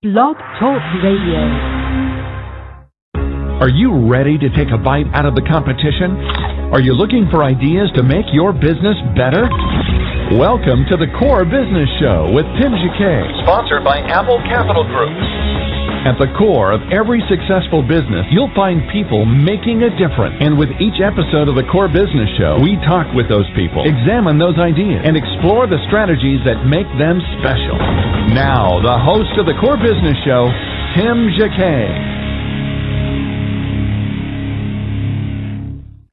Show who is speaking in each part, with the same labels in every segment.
Speaker 1: Blog Talk Radio.
Speaker 2: Are you ready to take a bite out of the competition? Are you looking for ideas to make your business better? Welcome to the Core Business Show with Tim Jacquet,
Speaker 3: sponsored by Apple Capital Group.
Speaker 2: At the core of every successful business, you'll find people making a difference. And with each episode of the Core Business Show, we talk with those people, examine those ideas, and explore the strategies that make them special. Now, the host of the Core Business Show, Tim Jacquet.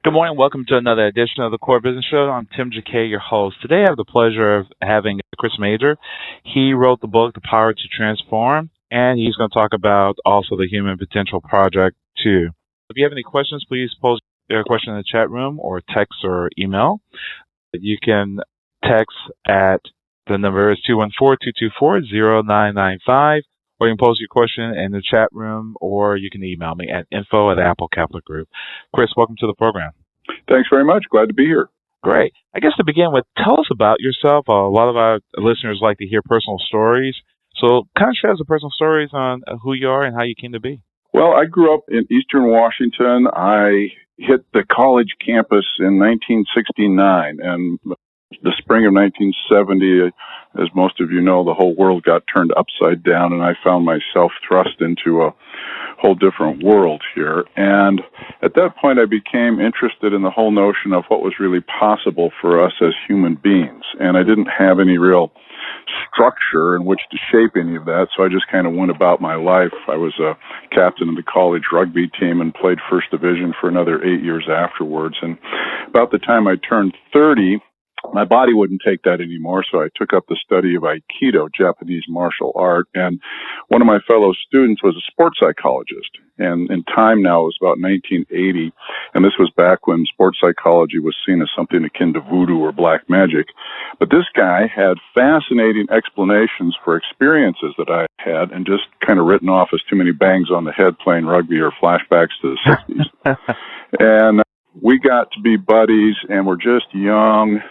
Speaker 4: Good morning. Welcome to another edition of the Core Business Show. I'm Tim Jacquet, your host. Today I have the pleasure of having Chris Majer. He wrote the book, The Power to Transform, and he's going to talk about also the Human Potential Project, too. If you have any questions, please post your question in the chat room or text or email. You can text at the number is 214-224-0995, or you can post your question in the chat room, or you can email me at info@Apple Capital Group. Chris, welcome to the program.
Speaker 5: Thanks very much. Glad to be here.
Speaker 4: Great. I guess to begin with, tell us about yourself. A lot of our listeners like to hear personal stories. So kind of share some personal stories on who you are and how you came to be.
Speaker 5: Well, I grew up in Eastern Washington. I hit the college campus in 1969, and the spring of 1970, as most of you know, the whole world got turned upside down, and I found myself thrust into a whole different world here. And at that point, I became interested in the whole notion of what was really possible for us as human beings. And I didn't have any real structure in which to shape any of that, so I just kind of went about my life. I was a captain of the college rugby team and played first division for another 8 years afterwards. And about the time I turned 30, my body wouldn't take that anymore, so I took up the study of Aikido, Japanese martial art, and one of my fellow students was a sports psychologist. And in time now, it was about 1980, and this was back when sports psychology was seen as something akin to voodoo or black magic. But this guy had fascinating explanations for experiences that I had, and just kind of written off as too many bangs on the head playing rugby or flashbacks to the 60s. And we got to be buddies, and we're just young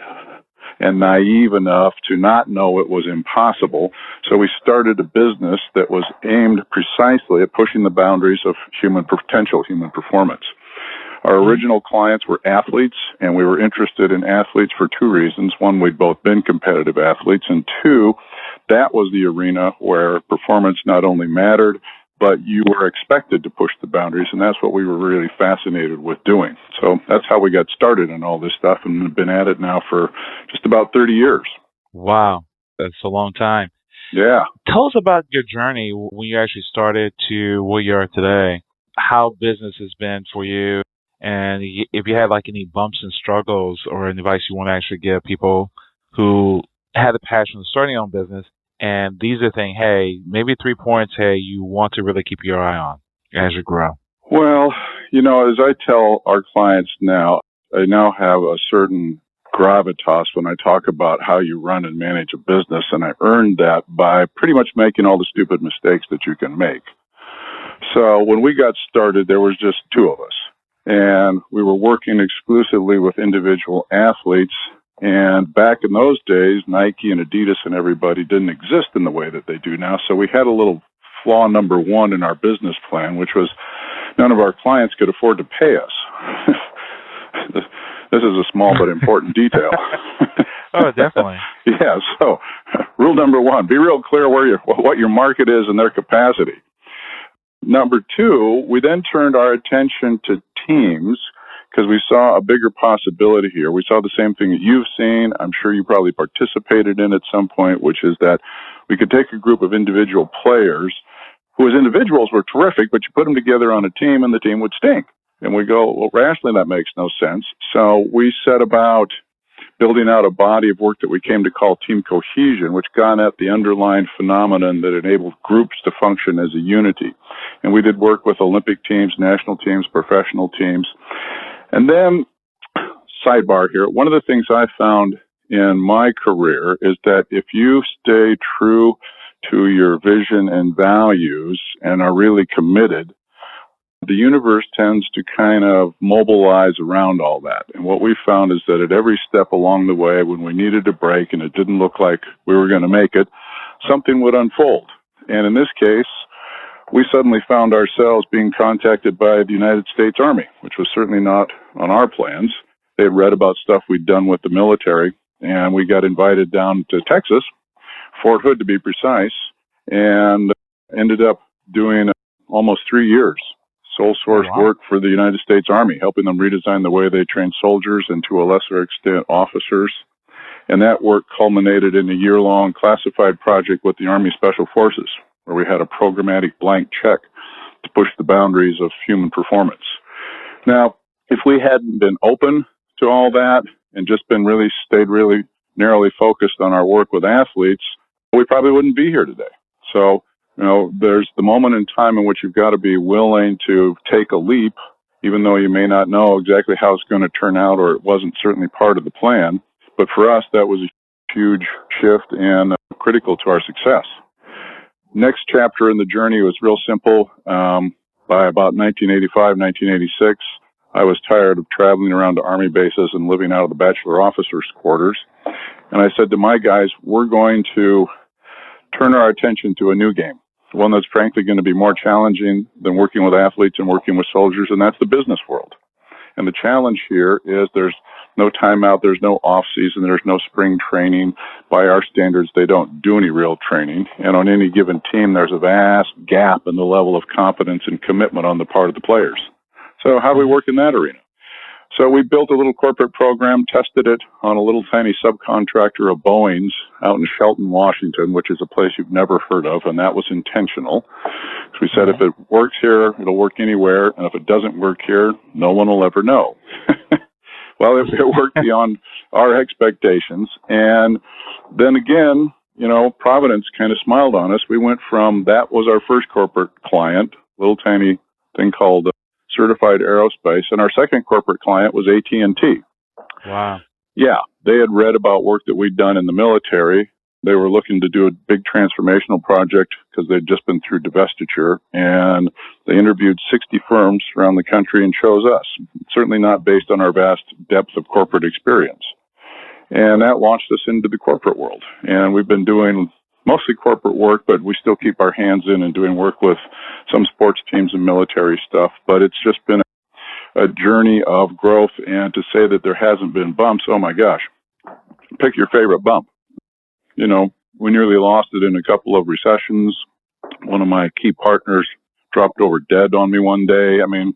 Speaker 5: and naive enough to not know it was impossible. So we started a business that was aimed precisely at pushing the boundaries of human potential, human performance. Our original clients were athletes, and we were interested in athletes for two reasons. One, we'd both been competitive athletes, and two, that was the arena where performance not only mattered, but you were expected to push the boundaries, and that's what we were really fascinated with doing. So that's how we got started in all this stuff, and have been at it now for just about 30 years.
Speaker 4: Wow, that's a long time.
Speaker 5: Yeah.
Speaker 4: Tell us about your journey when you actually started to where you are today, how business has been for you, and if you had like any bumps and struggles or any advice you want to actually give people who had a passion of starting their own business. And these are things, hey, maybe 3 points, hey, you want to really keep your eye on as you grow.
Speaker 5: Well, you know, as I tell our clients now, I now have a certain gravitas when I talk about how you run and manage a business, and I earned that by pretty much making all the stupid mistakes that you can make. So when we got started, there was just two of us, and we were working exclusively with individual athletes. And back in those days, Nike and Adidas and everybody didn't exist in the way that they do now. So we had a little flaw number one in our business plan, which was none of our clients could afford to pay us. This is a small but important detail.
Speaker 4: Oh, definitely.
Speaker 5: Yeah, so rule number one, be real clear what your market is and their capacity. Number two, we then turned our attention to teams, because we saw a bigger possibility here. We saw the same thing that you've seen. I'm sure you probably participated in at some point, which is that we could take a group of individual players who as individuals were terrific, but you put them together on a team and the team would stink. And we go, well, rationally, that makes no sense. So we set about building out a body of work that we came to call team cohesion, which got at the underlying phenomenon that enabled groups to function as a unity. And we did work with Olympic teams, national teams, professional teams. And then, sidebar here, one of the things I found in my career is that if you stay true to your vision and values and are really committed, the universe tends to kind of mobilize around all that. And what we found is that at every step along the way, when we needed a break and it didn't look like we were going to make it, something would unfold. And in this case, we suddenly found ourselves being contacted by the United States Army, which was certainly not on our plans. They had read about stuff we'd done with the military, and we got invited down to Texas, Fort Hood to be precise, and ended up doing almost 3 years sole source work for the United States Army, helping them redesign the way they train soldiers and to a lesser extent officers. And that work culminated in a year-long classified project with the Army Special Forces, where we had a programmatic blank check to push the boundaries of human performance. Now, if we hadn't been open to all that and just stayed really narrowly focused on our work with athletes, we probably wouldn't be here today. So, there's the moment in time in which you've got to be willing to take a leap, even though you may not know exactly how it's going to turn out, or it wasn't certainly part of the plan. But for us, that was a huge shift and critical to our success. Next chapter in the journey was real simple. By about 1985, 1986, I was tired of traveling around to Army bases and living out of the bachelor officers' quarters. And I said to my guys, we're going to turn our attention to a new game, one that's frankly going to be more challenging than working with athletes and working with soldiers, and that's the business world. And the challenge here is there's no timeout, there's no off-season, there's no spring training. By our standards, they don't do any real training. And on any given team, there's a vast gap in the level of competence and commitment on the part of the players. So how do we work in that arena? So we built a little corporate program, tested it on a little tiny subcontractor of Boeing's out in Shelton, Washington, which is a place you've never heard of, and that was intentional. So we said if it works here, it'll work anywhere, and if it doesn't work here, no one will ever know. Well, it worked beyond our expectations. And then again, Providence kind of smiled on us. We went from that was our first corporate client, little tiny thing called Certified Aerospace, and our second corporate client was AT&T.
Speaker 4: Wow.
Speaker 5: Yeah, they had read about work that we'd done in the military. They were looking to do a big transformational project because they'd just been through divestiture, and they interviewed 60 firms around the country and chose us, certainly not based on our vast depth of corporate experience. And that launched us into the corporate world. And we've been doing mostly corporate work, but we still keep our hands in and doing work with some sports teams and military stuff. But it's just been a journey of growth, and to say that there hasn't been bumps, oh my gosh, pick your favorite bump. We nearly lost it in a couple of recessions. One of my key partners dropped over dead on me one day. I mean,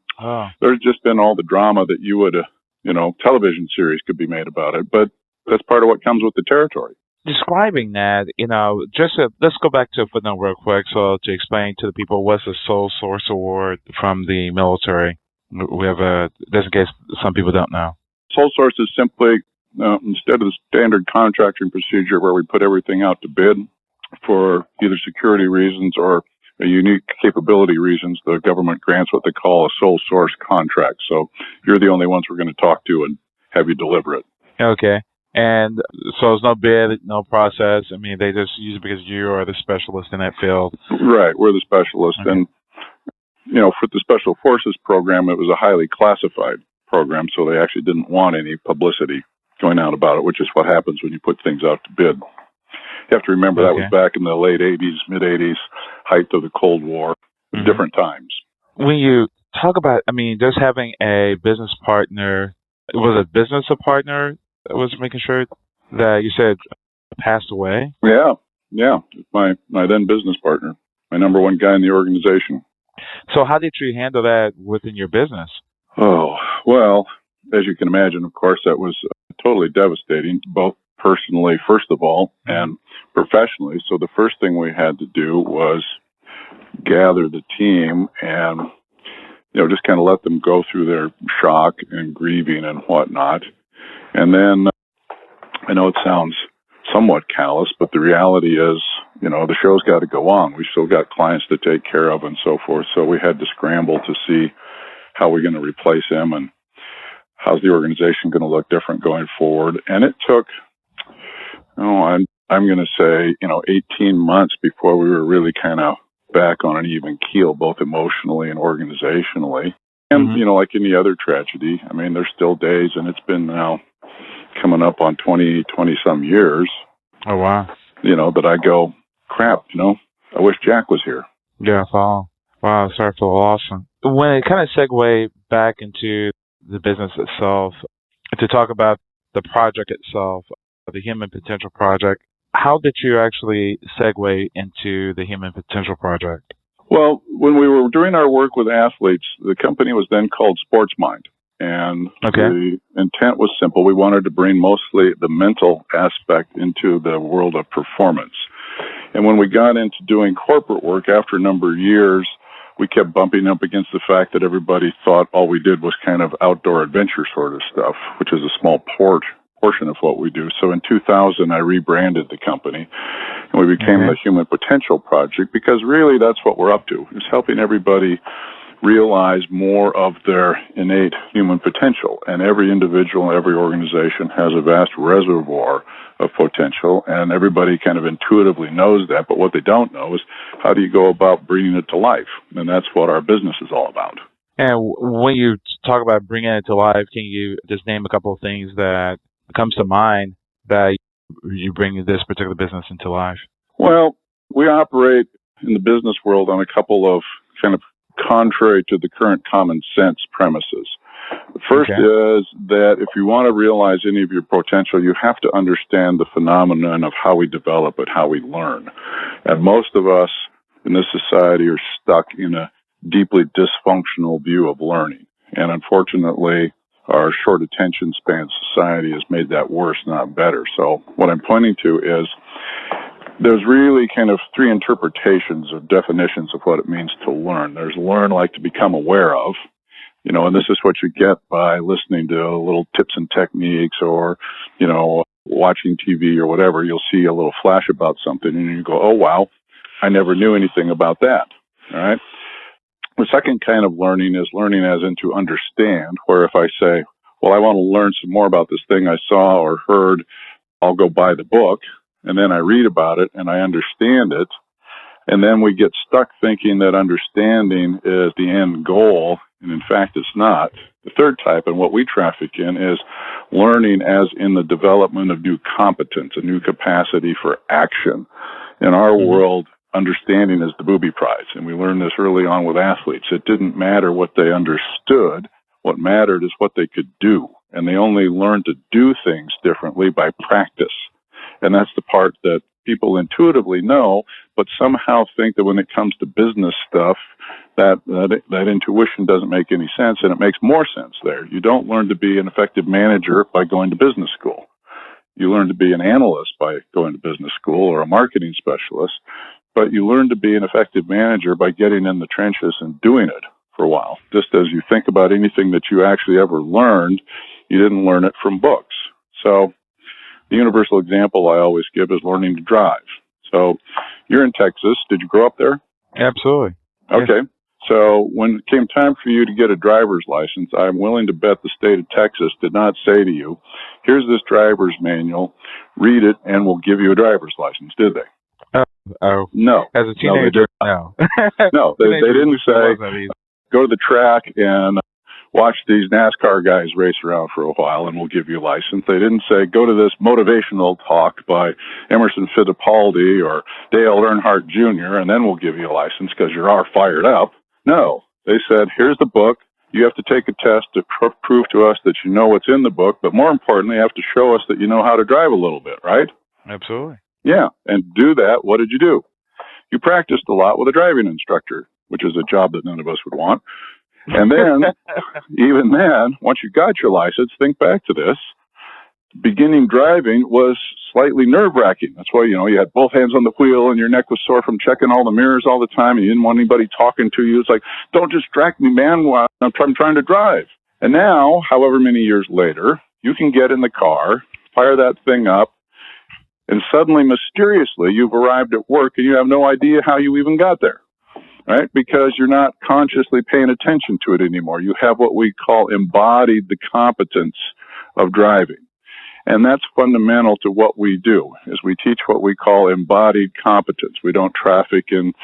Speaker 5: there's just been all the drama that you would, television series could be made about it, but that's part of what comes with the territory.
Speaker 4: Describing that, let's go back to a footnote real quick, so to explain to the people what's the Sole Source Award from the military. We have just in case some people don't know.
Speaker 5: Sole Source is simply, instead of the standard contracting procedure where we put everything out to bid for either security reasons or a unique capability reasons, the government grants what they call a sole source contract. So you're the only ones we're going to talk to and have you deliver it.
Speaker 4: Okay. And so there's no bid, no process. I mean, they just use it because you are the specialist in that field.
Speaker 5: Right. We're the specialist. Okay. And, for the Special Forces program, it was a highly classified program, so they actually didn't want any publicity going out about it, which is what happens when you put things out to bid. You have to remember that was back in the late 80s, mid-80s, height of the Cold War, different times.
Speaker 4: When you talk about, just having a business partner, was a business a partner that was making sure that you said passed away? Yeah. My then business partner, my number one guy in the organization. So how did you handle that within your business?
Speaker 5: Oh, well, as you can imagine, of course, that was totally devastating, both personally, first of all, and professionally. So the first thing we had to do was gather the team and, just kind of let them go through their shock and grieving and whatnot. And then, I know it sounds somewhat callous, but the reality is, the show's got to go on. We've still got clients to take care of and so forth. So we had to scramble to see how we're going to replace him and how's the organization going to look different going forward. And it took, I'm going to say, 18 months before we were really kind of back on an even keel, both emotionally and organizationally. And, like any other tragedy, there's still days, and it's been now coming up on 20 some years.
Speaker 4: Oh, wow.
Speaker 5: That I go, crap, I wish Jack was here.
Speaker 4: Yeah, wow. Wow, sorry for the loss. When it kind of segue back into the business itself, to talk about the project itself, the Human Potential Project, how did you actually segue into the Human Potential Project?
Speaker 5: Well, when we were doing our work with athletes, the company was then called SportsMind. And the intent was simple. We wanted to bring mostly the mental aspect into the world of performance. And when we got into doing corporate work after a number of years, we kept bumping up against the fact that everybody thought all we did was kind of outdoor adventure sort of stuff, which is a small portion of what we do. So in 2000, I rebranded the company, and we became the Human Potential Project, because really that's what we're up to, is helping everybody realize more of their innate human potential. And every individual, every organization has a vast reservoir of potential, and everybody kind of intuitively knows that, but what they don't know is how do you go about bringing it to life? And that's what our business is all about.
Speaker 4: And when you talk about bringing it to life, can you just name a couple of things that comes to mind that you bring this particular business into life?
Speaker 5: Well, we operate in the business world on a couple of kind of contrary to the current common sense premises. The first is that if you want to realize any of your potential, you have to understand the phenomenon of how we develop it, how we learn. And most of us in this society are stuck in a deeply dysfunctional view of learning. And unfortunately, our short attention span society has made that worse, not better. So what I'm pointing to is there's really kind of three interpretations of definitions of what it means to learn. There's learn like to become aware of, and this is what you get by listening to little tips and techniques or, watching TV or whatever. You'll see a little flash about something and you go, oh, wow, I never knew anything about that. All right. The second kind of learning is learning as in to understand, where if I say, well, I want to learn some more about this thing I saw or heard, I'll go buy the book. And then I read about it and I understand it. And then we get stuck thinking that understanding is the end goal. And in fact, it's not. The third type, and what we traffic in, is learning as in the development of new competence, a new capacity for action. In our world, understanding is the booby prize. And we learned this early on with athletes. It didn't matter what they understood. What mattered is what they could do. And they only learned to do things differently by practice. And that's the part that people intuitively know, but somehow think that when it comes to business stuff, that intuition doesn't make any sense, and it makes more sense there. You don't learn to be an effective manager by going to business school. You learn to be an analyst by going to business school or a marketing specialist, but you learn to be an effective manager by getting in the trenches and doing it for a while. Just as you think about anything that you actually ever learned, you didn't learn it from books. So the universal example I always give is learning to drive. So you're in Texas. Did you grow up there?
Speaker 4: Absolutely.
Speaker 5: Okay. Yeah. So when it came time for you to get a driver's license, I'm willing to bet the state of Texas did not say to you, here's this driver's manual, read it, and we'll give you a driver's license, did they? No.
Speaker 4: As a teenager, no.
Speaker 5: No, they didn't say, go to the track and watch these NASCAR guys race around for a while and we'll give you a license. They didn't say, go to this motivational talk by Emerson Fittipaldi or Dale Earnhardt Jr. and then we'll give you a license because you're all fired up. No, they said, here's the book. You have to take a test to prove to us that you know what's in the book, but more importantly, you have to show us that you know how to drive a little bit, right?
Speaker 4: Absolutely.
Speaker 5: Yeah, and do that, what did you do? You practiced a lot with a driving instructor, which is a job that none of us would want. And then, even then, once you got your license, think back to this, beginning driving was slightly nerve-wracking. That's why, you had both hands on the wheel and your neck was sore from checking all the mirrors all the time and you didn't want anybody talking to you. It's like, don't distract me, man, while I'm trying to drive. And now, however many years later, you can get in the car, fire that thing up, and suddenly, mysteriously, you've arrived at work and you have no idea how you even got there. Right? Because you're not consciously paying attention to it anymore. You have what we call embodied the competence of driving. And that's fundamental to what we do, is we teach what we call embodied competence. We don't traffic in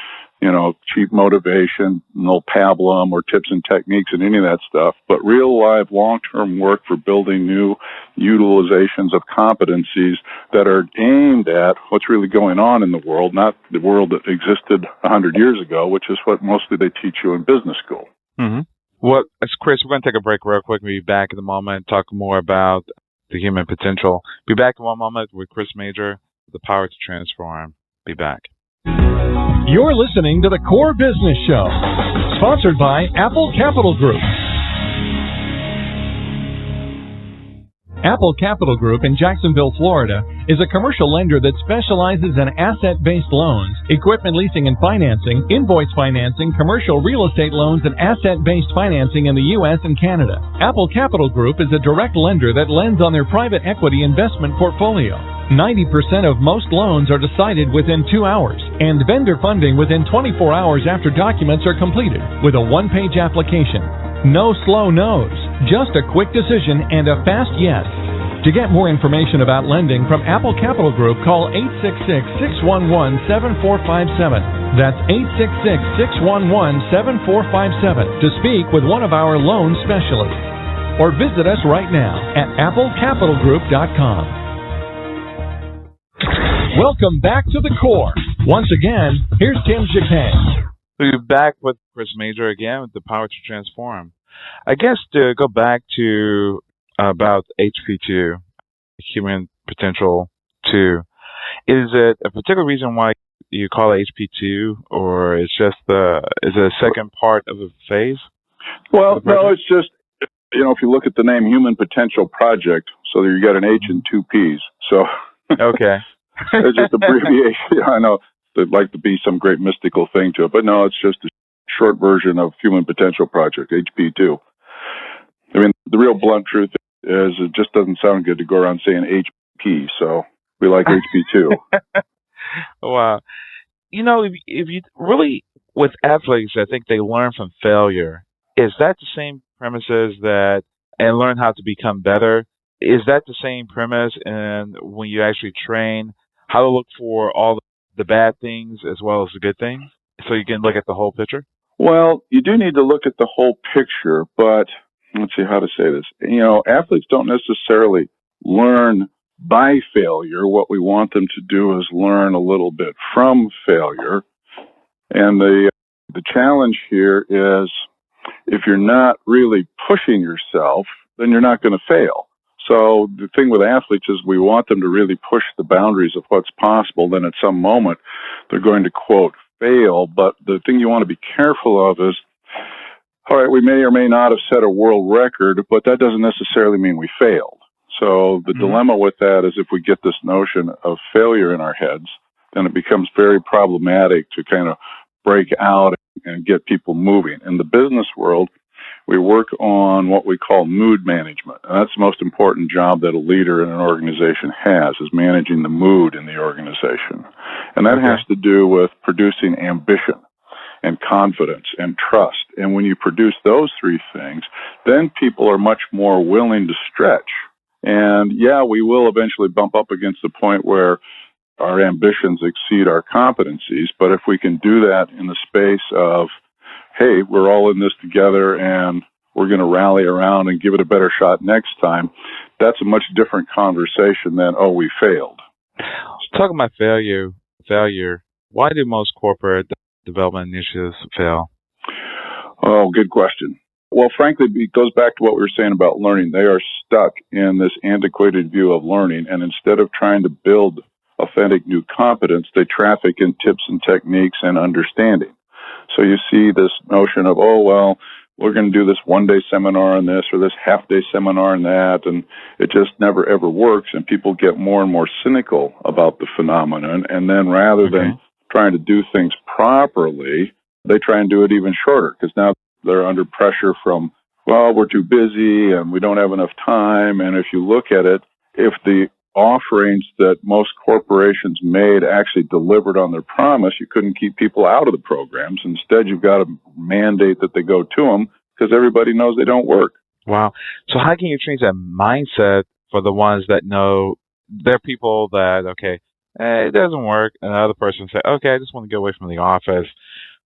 Speaker 5: cheap motivation, no pablum or tips and techniques and any of that stuff, but real live long-term work for building new utilizations of competencies that are aimed at what's really going on in the world, not the world that existed 100 years ago, which is what mostly they teach you in business school.
Speaker 4: Mm-hmm. Well, Chris, we're going to take a break real quick. We'll be back in a moment, talk more about the human potential. Be back in one moment with Chris Majer, The Power to Transform. Be back.
Speaker 2: You're listening to the Core Business Show, sponsored by Apple Capital Group. Apple Capital Group in Jacksonville, Florida, is a commercial lender that specializes in asset-based loans, equipment leasing and financing, invoice financing, commercial real estate loans, and asset-based financing in the U.S. and Canada. Apple Capital Group is a direct lender that lends on their private equity investment portfolio. 90% of most loans are decided within 2 hours, and vendor funding within 24 hours after documents are completed, with a one-page application. No slow no's, just a quick decision and a fast yes. To get more information about lending from Apple Capital Group, call 866-611-7457. That's 866-611-7457 to speak with one of our loan specialists. Or visit us right now at applecapitalgroup.com. Welcome back to the Core. Once again, here's Tim Jacquet.
Speaker 4: We're back with Chris Majer again with The Power to Transform. I guess to go back to about HP2, Human Potential 2, is it a particular reason why you call it HP2, or is it a second part of a phase?
Speaker 5: Well, no, it's just, if you look at the name Human Potential Project, so you got an H and two P's. So
Speaker 4: okay.
Speaker 5: It's just abbreviation. I know there'd like to be some great mystical thing to it, but no, it's just a short version of Human Potential Project, HP2. I mean, the real blunt truth is it just doesn't sound good to go around saying HP, so we like HP2.
Speaker 4: Wow. If you really, with athletes, I think they learn from failure. Is that the same premises and learn how to become better? Is that the same premise and when you actually train, how to look for all the bad things as well as the good things so you can look at the whole picture?
Speaker 5: Well, you do need to look at the whole picture, but let's see how to say this. Athletes don't necessarily learn by failure. What we want them to do is learn a little bit from failure. And the challenge here is if you're not really pushing yourself, then you're not going to fail. So the thing with athletes is we want them to really push the boundaries of what's possible. Then at some moment, they're going to, quote, fail. But the thing you want to be careful of is, all right, we may or may not have set a world record, but that doesn't necessarily mean we failed. So the dilemma with that is if we get this notion of failure in our heads, then it becomes very problematic to kind of break out and get people moving. In the business world, we work on what we call mood management. And that's the most important job that a leader in an organization has, is managing the mood in the organization. And that has to do with producing ambition and confidence and trust. And when you produce those three things, then people are much more willing to stretch. And yeah, we will eventually bump up against the point where our ambitions exceed our competencies. But if we can do that in the space of, hey, we're all in this together and we're going to rally around and give it a better shot next time, that's a much different conversation than, oh, we failed.
Speaker 4: Talking about failure, why do most corporate development initiatives fail?
Speaker 5: Oh, good question. Well, frankly, it goes back to what we were saying about learning. They are stuck in this antiquated view of learning, and instead of trying to build authentic new competence, they traffic in tips and techniques and understanding. So you see this notion of, oh, well, we're going to do this one-day seminar on this or this half-day seminar on that, and it just never, ever works, and people get more and more cynical about the phenomenon, and then rather than trying to do things properly, they try and do it even shorter, because now they're under pressure from, well, we're too busy, and we don't have enough time, and if you look at it, if the offerings that most corporations made actually delivered on their promise, you couldn't keep people out of the programs. Instead, you've got to mandate that they go to them because everybody knows they don't work.
Speaker 4: Wow. So how can you change that mindset for the ones that know they're people that, it doesn't work, and the other person say, okay, I just want to get away from the office.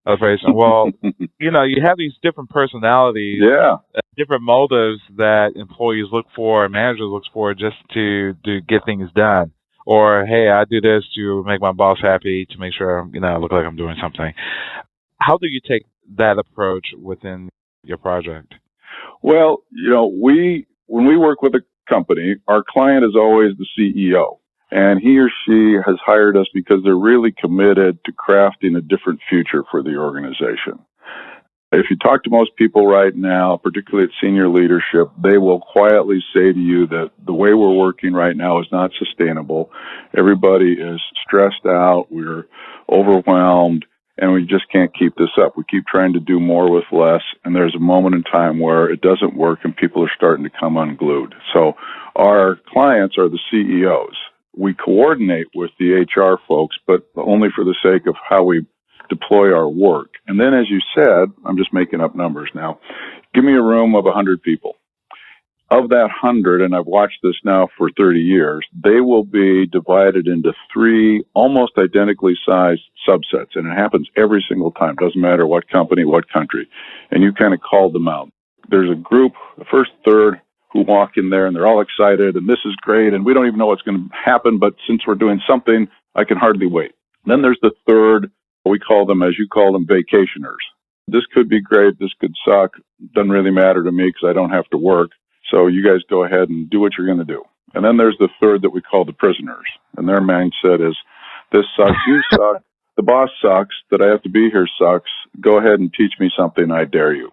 Speaker 4: Celebration. Well, you have these different personalities,
Speaker 5: Yeah.
Speaker 4: different motives that employees look for, managers look for just to get things done. Or, hey, I do this to make my boss happy, to make sure, I look like I'm doing something. How do you take that approach within your project?
Speaker 5: Well, when we work with a company, our client is always the CEO. And he or she has hired us because they're really committed to crafting a different future for the organization. If you talk to most people right now, particularly at senior leadership, they will quietly say to you that the way we're working right now is not sustainable. Everybody is stressed out. We're overwhelmed. And we just can't keep this up. We keep trying to do more with less, and there's a moment in time where it doesn't work and people are starting to come unglued. So our clients are the CEOs. We coordinate with the HR folks, but only for the sake of how we deploy our work. And then, as you said, I'm just making up numbers now, give me a room of 100 people. Of that 100, and I've watched this now for 30 years, they will be divided into 3 almost identically sized subsets, and it happens every single time. Doesn't matter what company, what country, and you kind of call them out. There's a group, the first third, who walk in there, and they're all excited, and this is great, and we don't even know what's going to happen, but since we're doing something, I can hardly wait. Then there's the third, we call them, as you call them, vacationers. This could be great, this could suck, doesn't really matter to me because I don't have to work. So you guys go ahead and do what you're going to do. And then there's the third that we call the prisoners. And their mindset is, this sucks, you suck, the boss sucks, that I have to be here sucks, go ahead and teach me something, I dare you.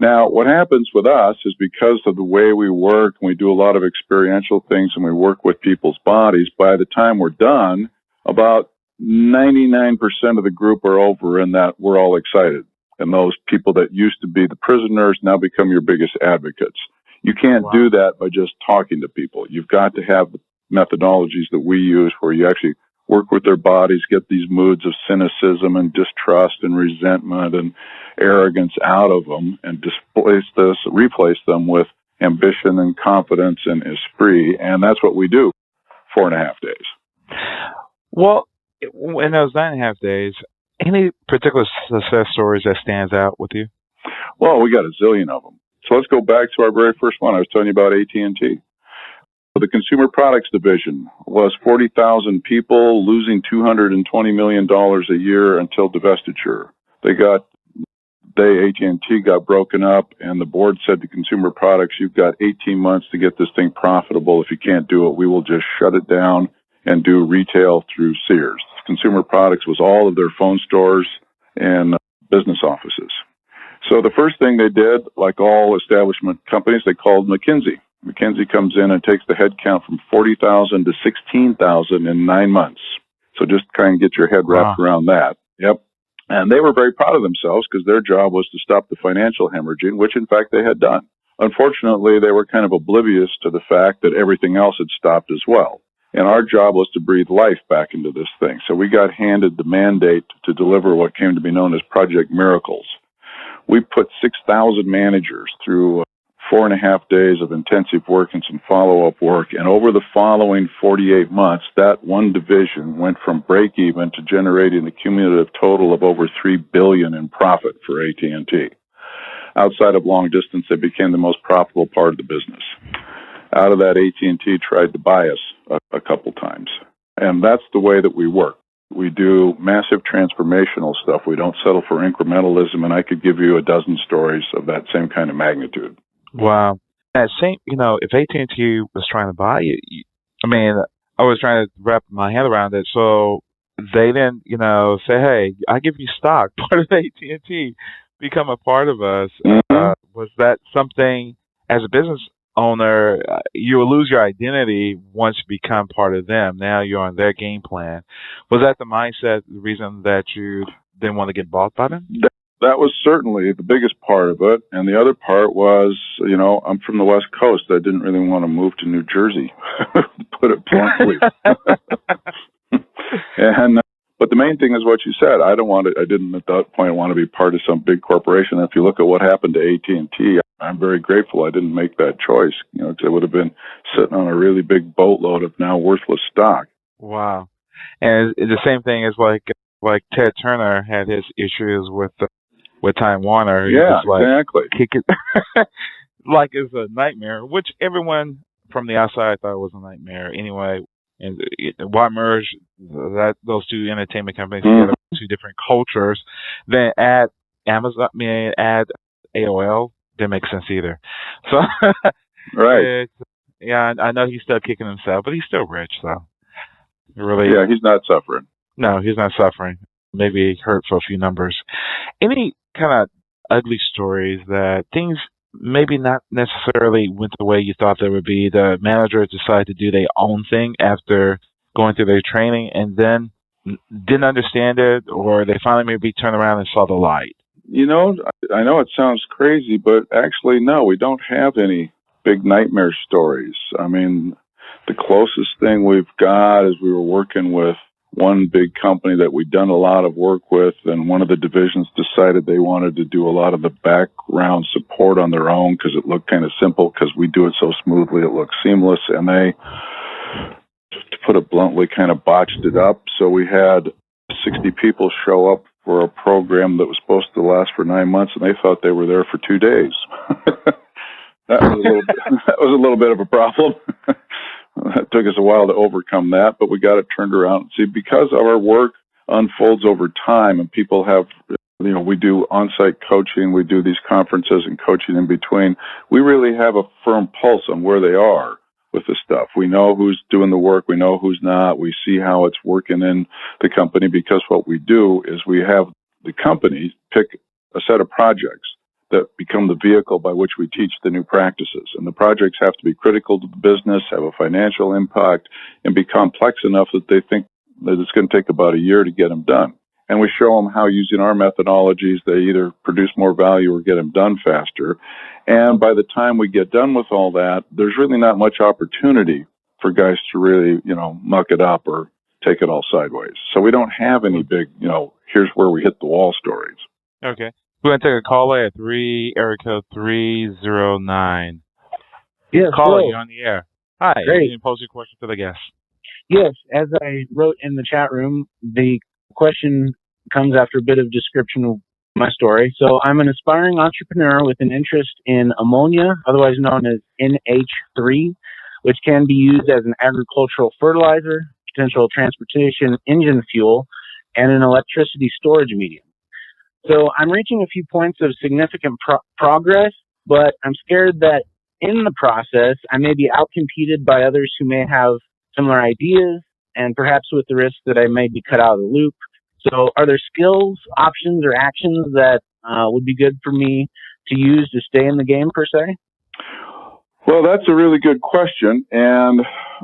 Speaker 5: Now, what happens with us is because of the way we work, and we do a lot of experiential things, and we work with people's bodies, by the time we're done, about 99% of the group are over in that we're all excited. And those people that used to be the prisoners now become your biggest advocates. You can't do that by just talking to people. You've got to have the methodologies that we use where you actually work with their bodies, get these moods of cynicism and distrust and resentment and arrogance out of them, and replace them with ambition and confidence and esprit. And that's what we do 4.5 days.
Speaker 4: Well, in those 9.5 days, any particular success stories that stands out with you?
Speaker 5: Well, we got a zillion of them. So let's go back to our very first one. I was telling you about AT&T. The consumer products division was 40,000 people losing $220 million a year until divestiture. AT&T got broken up, and the board said to consumer products, you've got 18 months to get this thing profitable. If you can't do it, we will just shut it down and do retail through Sears. Consumer products was all of their phone stores and business offices. So the first thing they did, like all establishment companies, they called McKinsey. McKinsey comes in and takes the head count from 40,000 to 16,000 in 9 months. So just try and get your head wrapped around that. Yep. And they were very proud of themselves because their job was to stop the financial hemorrhaging, which in fact they had done. Unfortunately, they were kind of oblivious to the fact that everything else had stopped as well. And our job was to breathe life back into this thing. So we got handed the mandate to deliver what came to be known as Project Miracles. We put 6,000 managers through 4.5 days of intensive work and some follow-up work. And over the following 48 months, that one division went from break-even to generating a cumulative total of over $3 billion in profit for AT&T. Outside of long distance, they became the most profitable part of the business. Out of that, AT&T tried to buy us a couple times. And that's the way that we work. We do massive transformational stuff. We don't settle for incrementalism, and I could give you a dozen stories of that same kind of magnitude.
Speaker 4: Wow. If AT&T was trying to buy you, I was trying to wrap my head around it. So they didn't, say, hey, I give you stock, part of AT&T, become a part of us.
Speaker 5: Mm-hmm.
Speaker 4: Was that something, as a business owner, you will lose your identity once you become part of them. Now you're on their game plan. Was that the mindset, the reason that you didn't want to get bought by them?
Speaker 5: That was certainly the biggest part of it. And the other part was, I'm from the West Coast. I didn't really want to move to New Jersey, to put it bluntly. But the main thing is what you said. I didn't at that point want to be part of some big corporation. If you look at what happened to AT&T, I'm very grateful I didn't make that choice, because I would have been sitting on a really big boatload of now worthless stock.
Speaker 4: Wow. And the same thing is like Like Ted Turner had his issues with Time Warner. He
Speaker 5: Yeah,
Speaker 4: just like
Speaker 5: exactly.
Speaker 4: kick it like it's a nightmare, which everyone from the outside thought was a nightmare anyway. And why merge those two entertainment companies together, two different cultures, then add Amazon, add AOL, didn't make sense either. So,
Speaker 5: Right.
Speaker 4: yeah, I know he's still kicking himself, but he's still rich, so really,
Speaker 5: Yeah, he's not suffering.
Speaker 4: no, he's not suffering. Maybe hurt for a few numbers. Any kind of ugly stories that things maybe not necessarily went the way you thought they would be? The managers decided to do their own thing after going through their training and then didn't understand it, or they finally maybe turned around and saw the light.
Speaker 5: You know, I know it sounds crazy, but actually, no, we don't have any big nightmare stories. I mean, the closest thing we've got is we were working with one big company that we'd done a lot of work with, and one of the divisions decided they wanted to do a lot of the background support on their own because it looked kind of simple because we do it so smoothly, it looks seamless, and they, to put it bluntly, kind of botched it up. So we had 60 people show up for a program that was supposed to last for 9 months, and they thought they were there for 2 days. That was a little bit of a problem. It took us a while to overcome that, but we got it turned around. See, because our work unfolds over time and people have, we do on-site coaching, we do these conferences and coaching in between, we really have a firm pulse on where they are with the stuff. We know who's doing the work, we know who's not, we see how it's working in the company, because what we do is we have the company pick a set of projects that become the vehicle by which we teach the new practices. And the projects have to be critical to the business, have a financial impact, and be complex enough that they think that it's going to take about a year to get them done. And we show them how, using our methodologies, they either produce more value or get them done faster. And by the time we get done with all that, there's really not much opportunity for guys to really, muck it up or take it all sideways. So we don't have any big, here's where we hit the wall stories.
Speaker 4: Okay. We're going to take a caller at area code 309.
Speaker 1: Yes,
Speaker 4: Caller,
Speaker 1: hello.
Speaker 4: you're on the air. Hi.
Speaker 1: Great.
Speaker 4: You can pose your question to the guest.
Speaker 1: Yes, as I wrote in the chat room, the question comes after a bit of description of my story. So I'm an aspiring entrepreneur with an interest in ammonia, otherwise known as NH3, which can be used as an agricultural fertilizer, potential transportation engine fuel, and an electricity storage medium. So I'm reaching a few points of significant progress, but I'm scared that in the process, I may be outcompeted by others who may have similar ideas, and perhaps with the risk that I may be cut out of the loop. So are there skills, options, or actions that would be good for me to use to stay in the game, per se?
Speaker 5: Well, that's a really good question. And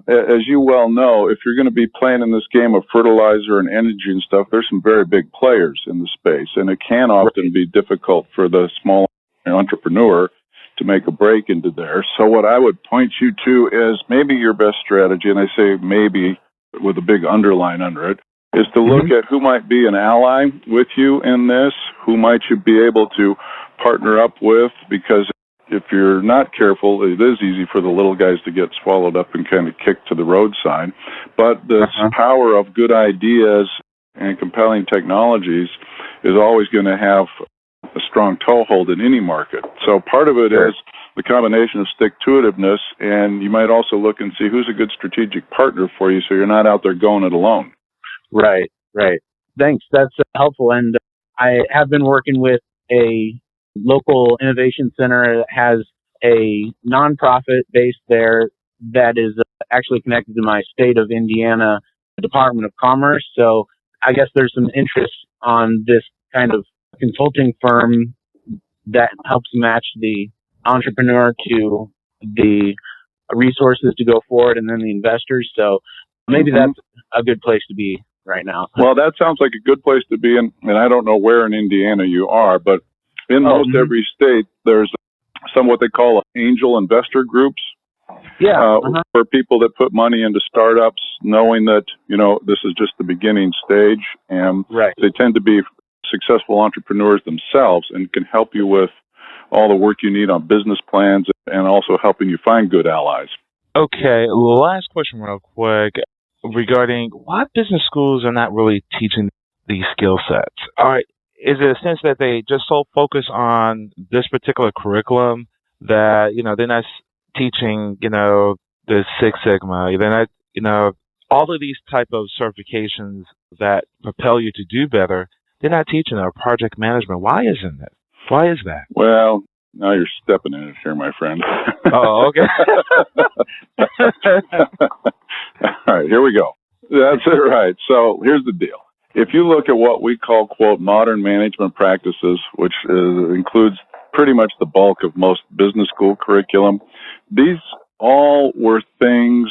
Speaker 5: as you well know, if you're going to be playing in this game of fertilizer and energy and stuff, there's some very big players in the space. And it can often be difficult for the small entrepreneur to make a break into there. So what I would point you to is maybe your best strategy, and I say maybe with a big underline under it, is to look at who might be an ally with you in this, who might you be able to partner up with, because if you're not careful, it is easy for the little guys to get swallowed up and kind of kicked to the roadside. But the power of good ideas and compelling technologies is always going to have a strong toehold in any market. So part of it is the combination of stick-to-itiveness, and you might also look and see who's a good strategic partner for you so you're not out there going it alone.
Speaker 1: Right. Thanks. That's helpful. And I have been working with a local innovation center that has a nonprofit based there that is actually connected to my state of Indiana Department of Commerce. So I guess there's some interest on this kind of consulting firm that helps match the entrepreneur to the resources to go forward and then the investors. So maybe that's a good place to be right now.
Speaker 5: Well, that sounds like a good place to be in, and I don't know where in Indiana you are, but in most every state, there's some what they call angel investor groups. For people that put money into startups, knowing that, this is just the beginning stage, and they tend to be successful entrepreneurs themselves and can help you with all the work you need on business plans and also helping you find good allies.
Speaker 4: Okay, last question real quick regarding why business schools are not really teaching these skill sets? All right, is it a sense that they just so focus on this particular curriculum that they're not teaching the Six Sigma, they're not all of these type of certifications that propel you to do better? They're not teaching our project management. Why isn't it? Why is that?
Speaker 5: Well, now you're stepping in it here, my friend.
Speaker 4: Oh, okay.
Speaker 5: All right, here we go. That's it, right. So here's the deal. If you look at what we call, quote, modern management practices, which includes pretty much the bulk of most business school curriculum, these all were things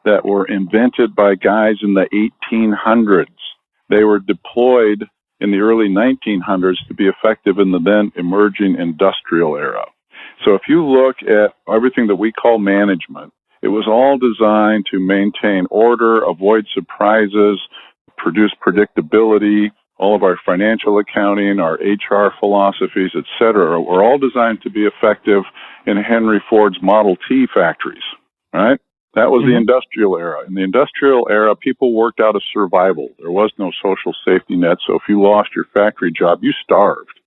Speaker 5: that were invented by guys in the 1800s. They were deployed in the early 1900s to be effective in the then emerging industrial era. So if you look at everything that we call management, it was all designed to maintain order, avoid surprises, produce predictability. All of our financial accounting, our HR philosophies, et cetera, were all designed to be effective in Henry Ford's Model T factories, right? That was the industrial era. In the industrial era, people worked out of survival. There was no social safety net, so if you lost your factory job, you starved.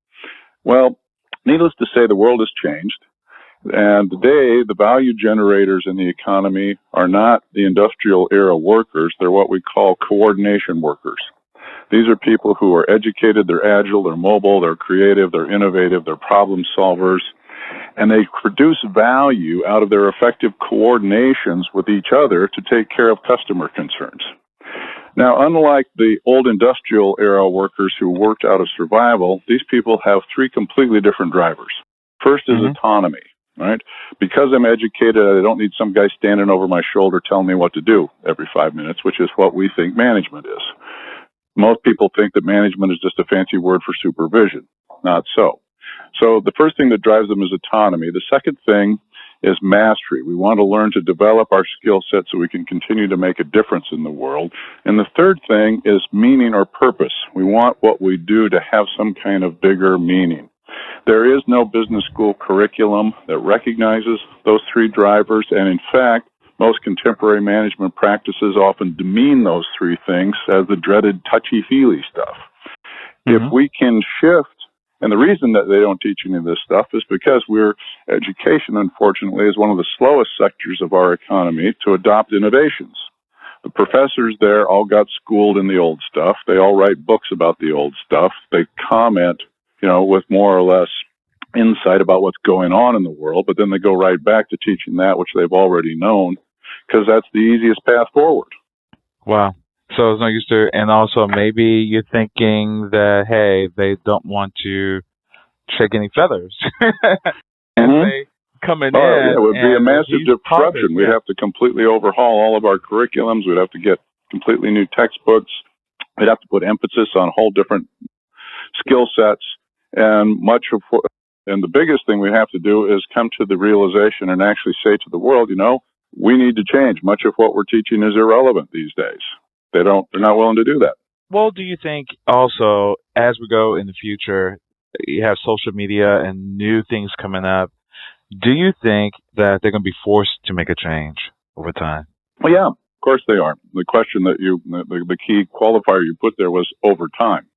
Speaker 5: Well, needless to say, the world has changed. And today, the value generators in the economy are not the industrial era workers. They're what we call coordination workers. These are people who are educated, they're agile, they're mobile, they're creative, they're innovative, they're problem solvers, and they produce value out of their effective coordinations with each other to take care of customer concerns. Now, unlike the old industrial era workers who worked out of survival, these people have three completely different drivers. First is autonomy, right? Because I'm educated, I don't need some guy standing over my shoulder telling me what to do every 5 minutes, which is what we think management is. Most people think that management is just a fancy word for supervision. Not so. So the first thing that drives them is autonomy. The second thing is mastery. We want to learn to develop our skill set so we can continue to make a difference in the world. And the third thing is meaning or purpose. We want what we do to have some kind of bigger meaning. There is no business school curriculum that recognizes those three drivers, and in fact, most contemporary management practices often demean those three things as the dreaded touchy-feely stuff. If we can shift, and the reason that they don't teach any of this stuff is because education, unfortunately, is one of the slowest sectors of our economy to adopt innovations. The professors there all got schooled in the old stuff. They all write books about the old stuff. They comment, with more or less insight about what's going on in the world, but then they go right back to teaching that which they've already known, because that's the easiest path forward.
Speaker 4: Wow. So it's no use to, and also maybe you're thinking that, hey, they don't want to shake any feathers. And they coming in.
Speaker 5: Yeah, it would be a massive disruption. We'd have to completely overhaul all of our curriculums. We'd have to get completely new textbooks. We'd have to put emphasis on whole different skill sets. And the biggest thing we have to do is come to the realization and actually say to the world, we need to change. Much of what we're teaching is irrelevant these days. They're not willing to do that.
Speaker 4: Well, do you think also, as we go in the future, you have social media and new things coming up, do you think that they're going to be forced to make a change over time?
Speaker 5: Well, yeah, of course they are. The question that the key qualifier you put there was over time.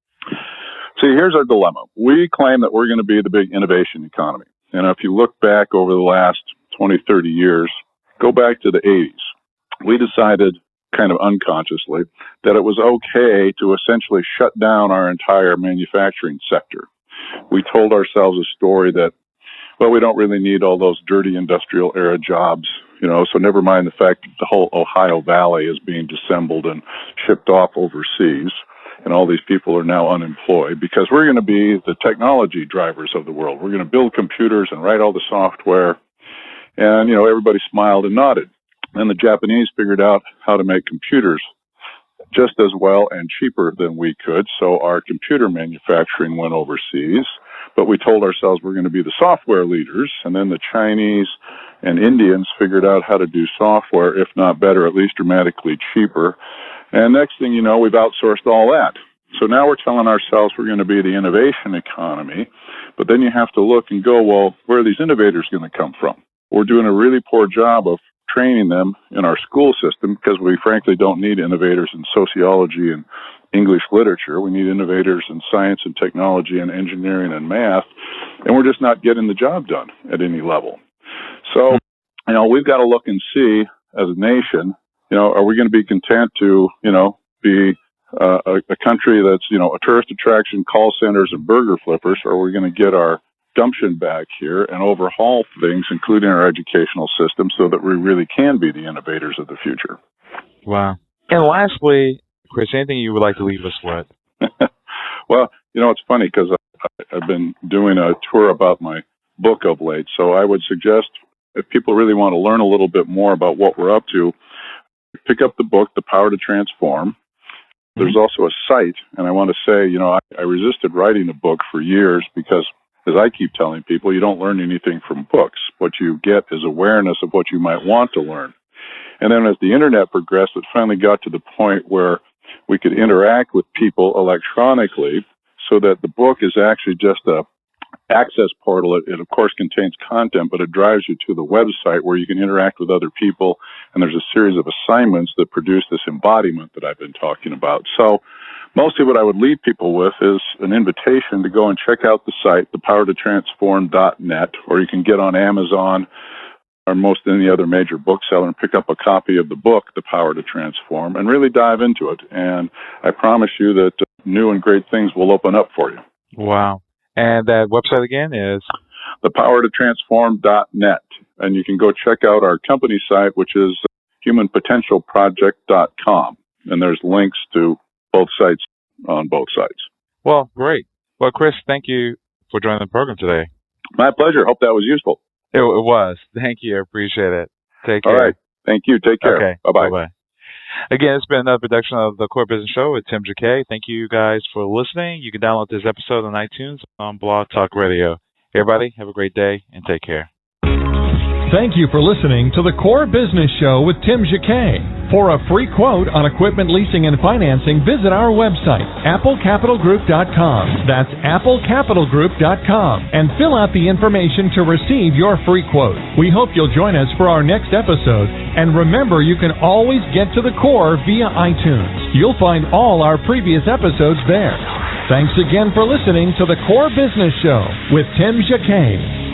Speaker 5: See, here's our dilemma. We claim that we're going to be the big innovation economy. And if you look back over the last 20, 30 years, go back to the 80s, we decided kind of unconsciously that it was okay to essentially shut down our entire manufacturing sector. We told ourselves a story that, well, we don't really need all those dirty industrial era jobs, so never mind the fact that the whole Ohio Valley is being disassembled and shipped off overseas. And all these people are now unemployed because we're going to be the technology drivers of the world. We're going to build computers and write all the software. And, everybody smiled and nodded. And the Japanese figured out how to make computers just as well and cheaper than we could. So our computer manufacturing went overseas. But we told ourselves we're going to be the software leaders. And then the Chinese and Indians figured out how to do software, if not better, at least dramatically cheaper. And next thing you know, we've outsourced all that. So now we're telling ourselves we're going to be the innovation economy. But then you have to look and go, well, where are these innovators going to come from? We're doing a really poor job of training them in our school system because we frankly don't need innovators in sociology and English literature. We need innovators in science and technology and engineering and math, and we're just not getting the job done at any level. So, we've got to look and see as a nation, are we going to be content to, be a country that's, a tourist attraction, call centers, and burger flippers, or are we going to get our gumption back here and overhaul things, including our educational system, so that we really can be the innovators of the future?
Speaker 4: Wow. And lastly, Chris, anything you would like to leave us with?
Speaker 5: Well, it's funny because I've been doing a tour about my book of late, so I would suggest if people really want to learn a little bit more about what we're up to, pick up the book, The Power to Transform. There's also a site, and I want to say, I resisted writing a book for years because, as I keep telling people, you don't learn anything from books. What you get is awareness of what you might want to learn. And then as the internet progressed, it finally got to the point where we could interact with people electronically, so that the book is actually just a access portal. It of course contains content, but it drives you to the website where you can interact with other people, and there's a series of assignments that produce this embodiment that I've been talking about. So mostly what I would leave people with is an invitation to go and check out the site, thepowertotransform.net, or you can get on Amazon or most any other major bookseller and pick up a copy of the book, The Power to Transform, and really dive into it. And I promise you that new and great things will open up for you.
Speaker 4: Wow. And that website again is?
Speaker 5: thepowertotransform.net. And you can go check out our company site, which is humanpotentialproject.com. And there's links to both sites on both sites.
Speaker 4: Well, great. Well, Chris, thank you for joining the program today.
Speaker 5: My pleasure. Hope that was useful.
Speaker 4: It was. Thank you. I appreciate it. Take care.
Speaker 5: All right. Thank you. Take care.
Speaker 4: Okay.
Speaker 5: Bye-bye.
Speaker 4: Bye-bye. Again, it's been another production of the Core Business Show with Tim Jacquet. Thank you guys for listening. You can download this episode on iTunes on Blog Talk Radio. Everybody, have a great day and take care.
Speaker 2: Thank you for listening to the Core Business Show with Tim Jacquet. For a free quote on equipment leasing and financing, visit our website, applecapitalgroup.com. That's applecapitalgroup.com. And fill out the information to receive your free quote. We hope you'll join us for our next episode. And remember, you can always get to the core via iTunes. You'll find all our previous episodes there. Thanks again for listening to the Core Business Show with Tim Jacquet.